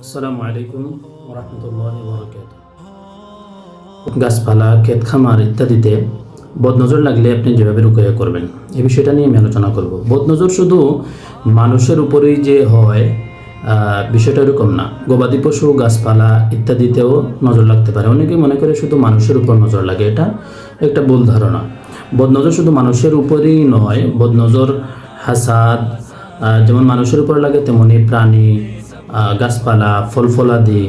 আসসালামু আলাইকুম ওয়া রাহমাতুল্লাহি ওয়া বারাকাতুহু। গাছপালা, ক্ষেত খামার ইত্যাদিতে বদনজর লাগলে আপনি যেভাবে রুকিয়া করবেন এই বিষয়টা নিয়ে আমি আলোচনা করব। বদনজর শুধু মানুষের উপরেই যে হয় বিষয়টা এরকম না। গবাদি পশু, গাছপালা ইত্যাদিতেও নজর লাগতে পারে। অনেকে মনে করে শুধু মানুষের উপর নজর লাগে, এটা একটা ভুল ধারণা। বদনজর শুধু মানুষের উপরেই নয়, বদনজর হাসাদ যেমন মানুষের উপর লাগে তেমনি প্রাণী, গাছপালা, ফলফলাদি,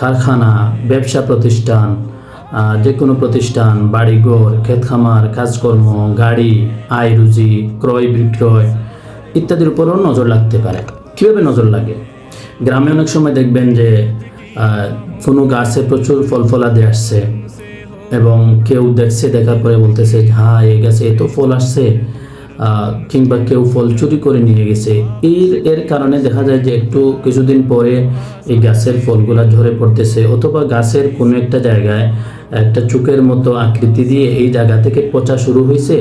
কারখানা, ব্যবসা প্রতিষ্ঠান, যে কোনো প্রতিষ্ঠান, বাড়িঘর, ক্ষেত খামার, কাজকর্ম, গাড়ি, আয় রুজি, ক্রয় বিক্রয় ইত্যাদির উপরও নজর লাগতে পারে। কীভাবে নজর লাগে? গ্রামে অনেক সময় দেখবেন যে কোনো গাছে প্রচুর ফলফলাদি আসছে এবং কেউ দেখছে, দেখার পরে বলতেছে হ্যাঁ এই গাছে এত ফল আসছে, কিংবা কেউ ফল চুরি করে নিয়ে গেছে। এর কারণে দেখা যায় যে একটু কিছুদিন পরে এই গাছের ফলগুলা ঝরে পড়তেছে, অথবা গাছের কোনো একটা জায়গায় একটা চুকের মতো আকৃতি দিয়ে এই জায়গা থেকে পচা শুরু হয়েছে,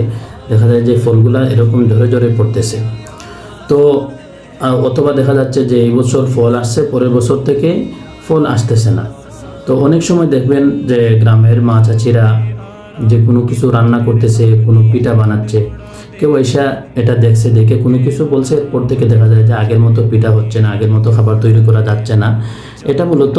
দেখা যায় যে ফলগুলা এরকম ঝরে ঝরে পড়তেছে। তো অথবা দেখা যাচ্ছে যে এই বছর ফল আসছে, পরের বছর থেকে ফল আসতেছে না। তো অনেক সময় দেখবেন যে গ্রামের মা চাচিরা যে কোনো কিছু রান্না করতেছে, কোনো পিঠা বানাচ্ছে, কেউ এসে এটা দেখছে, দেখে কোনো কিছু বলছে, এরপর থেকে দেখা যায় যে আগের মতো পিঠা হচ্ছে না, আগের মতো খাবার তৈরি করা যাচ্ছে না। এটা মূলত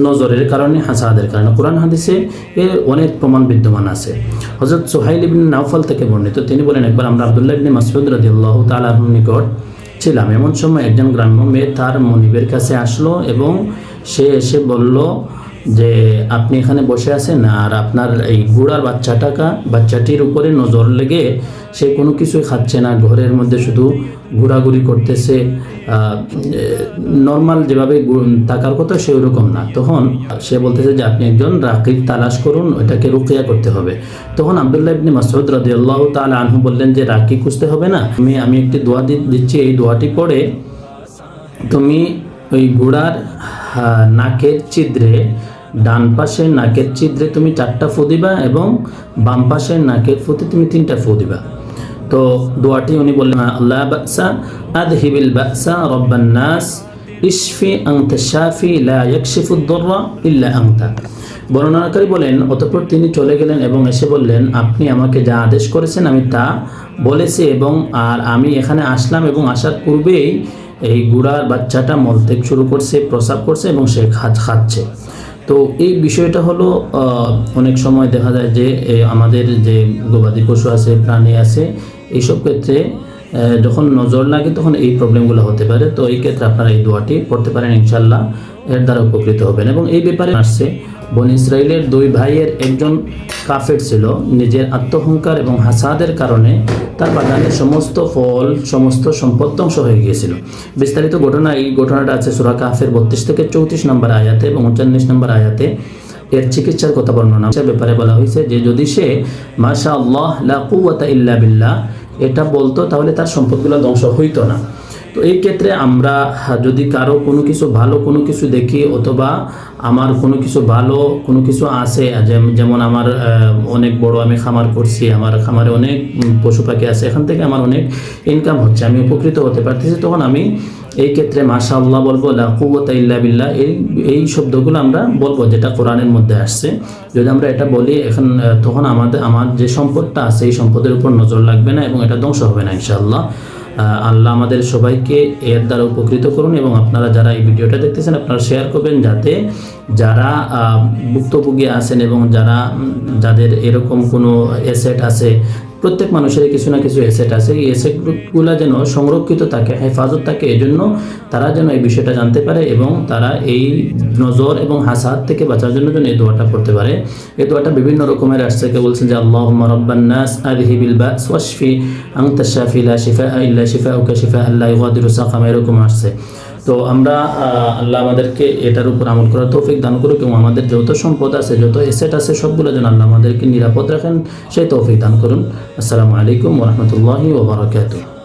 নজরের কারণে, হাসাদের কারণে। কোরআন হাদিসে এর অনেক প্রমাণ বিদ্যমান আছে। হযরত সুহাইল ইবনে নাওফাল থেকে বর্ণিত, তিনি বলেন, একবার আমরা আব্দুল্লাহ ইবনে মাসউদ রাদিয়াল্লাহু তাআলা আনহুর নিকট ছিলাম। এমন সময় একজন গ্রাম্য মেয়ে তার মনিবের কাছে আসলো এবং সে এসে বলল যে আপনি এখানে বসে আছেন আর আপনার এই গুড়ার বাচ্চাটির উপরে নজর লেগে সে কোনো কিছুই খাচ্ছে না, ঘরের মধ্যে শুধু ঘোরাঘুরি করতেছে, নর্মাল যেভাবে থাকার কথা সে ওরকম না। তখন সে বলতেছে যে আপনি একজন রাকিব তালাশ করুন, ওইটাকে রুকিয়া করতে হবে। তখন আব্দুল্লাহ ইবনে মাসউদ রাদিয়াল্লাহু তাআলা আনহু বললেন যে রাকি খুঁজতে হবে না, আমি একটি দোয়া দিচ্ছি, এই দোয়াটি পড়ে তুমি ওই ঘোড়ার নাকের ছিদ্রে, ডান পাশের নাকের ছিদ্রে তুমি 4টা ফু দিবা এবং বাম পাশের নাকের ফুতে তুমি 3টা ফু দিবা। তো দোয়াটি উনি বললেন, আল্লাহ বাসা আযহিবিল বাসা রাব্বান নাস ইশফি আনতা শাফি লা ইয়াকশিফুদ দুররা ইল্লা আনতা। বর্ণনাকারী বলেন, অতঃপর তিনি চলে গেলেন এবং এসে বললেন, আপনি আমাকে যা আদেশ করেছেন আমি তা বলেছি, এবং আমি এখানে আসলাম এবং আসার পূর্বেই এই গুড়ার বাচ্চাটা মলত্যাগ শুরু করছে, প্রস্রাব করছে এবং সে খাচ্ছে। তো এই বিষয়টা হলো অনেক সময় দেখা যায় যে আমাদের যে গবাদি পশু আছে, প্রাণী আছে, এইসব ক্ষেত্রে যখন নজর লাগে তখন এই প্রবলেমগুলো হতে পারে। তো এই ক্ষেত্রে আপনারা এই দোয়াটি পড়তে পারেন, ইনশাল্লাহ এর দ্বারা উপকৃত হবেন। এবং এই ব্যাপারে আসছে, বনী ইসরাইলের 2 ভাইয়ের একজন কাফের ছিল, নিজের আত্মহংকার এবং হাসাদের কারণে তার বাগানের সমস্ত ফল, সমস্ত সম্পদ ধ্বংস হয়ে গিয়েছিল। বিস্তারিত ঘটনা, এই ঘটনাটা আছে সূরা কাহফের 32 থেকে 34 নম্বর আয়াতে এবং 39 নম্বর আয়াতে। এর চিকিৎসার কথা বর্ণনা ব্যাপারে বলা হয়েছে যে যদি সে মাশাআল্লাহ লা কুওয়াতা ইল্লা বিল্লাহ এটা বলতো, তাহলে তার সম্পদগুলো ধ্বংস হইতো না। তো এই ক্ষেত্রে আমরা যদি কারো কোনো কিছু ভালো কোনো কিছু দেখি, অথবা আমার কোনো কিছু ভালো কোনো কিছু আছে, যেমন আমার অনেক বড় আমি খামার করছি, আমার খামারে অনেক পশু পাখি আছে, এখান থেকে আমার অনেক ইনকাম হচ্ছে, আমি উপকৃত হতে পারতেছি, তখন আমি এই ক্ষেত্রে মাশাআল্লাহ বলবো, লা কুওয়াতা ইল্লা বিল্লাহ, এই শব্দগুলো আমরা বলবো যেটা কোরআনের মধ্যে আসছে। যদি আমরা এটা বলি তখন আমার যে সম্পদটা আছে এই সম্পদের উপর নজর লাগবে না এবং এটা ধ্বংস হবে না ইনশাআল্লাহ। আল্লাহ আমাদের সবাইকে এর দ্বারা উপকৃত করুন। এবং আপনারা যারা এই ভিডিওটা দেখতেছেন আপনারা শেয়ার করবেন, যাতে যারা ভুক্তভোগী আছেন এবং যাদের এরকম কোনো অ্যাসেট আছে, প্রত্যেক মানুষের কিছু না কিছু অ্যাসেট আছে, এই অ্যাসেটগুলো যেন সংরক্ষিত থাকে, হেফাজত থাকে, এজন্য তারা যেন এই বিষয়টা জানতে পারে এবং তারা এই নজর এবং হাসাদ থেকে বাঁচার জন্য এই দোয়াটা পড়তে পারে। এই দোয়াটা বিভিন্ন রকমের আসছে। কেউ বলছেন যে আল্লাহুম্মা রাব্বান নাস আযহিবিল বাস ওয়াশফি আনতা শাফি লা শিফাআ ইল্লা শিফাউকা শিফাআন লা ইগাদিরু সাকামা, এরকম আসছে। তো আমরা আল্লাহ আমাদেরকে এটার উপর আমল করার তৌফিক দান করুক এবং আমাদের যত সম্পদ আছে, যত এসেট আছে, সবগুলো যেন আল্লাহ আমাদেরকে নিরাপদ রাখেন, সেই তৌফিক দান করুন। আসসালামু আলাইকুম ওয়া রাহমাতুল্লাহি ওয়া বারাকাতুহু।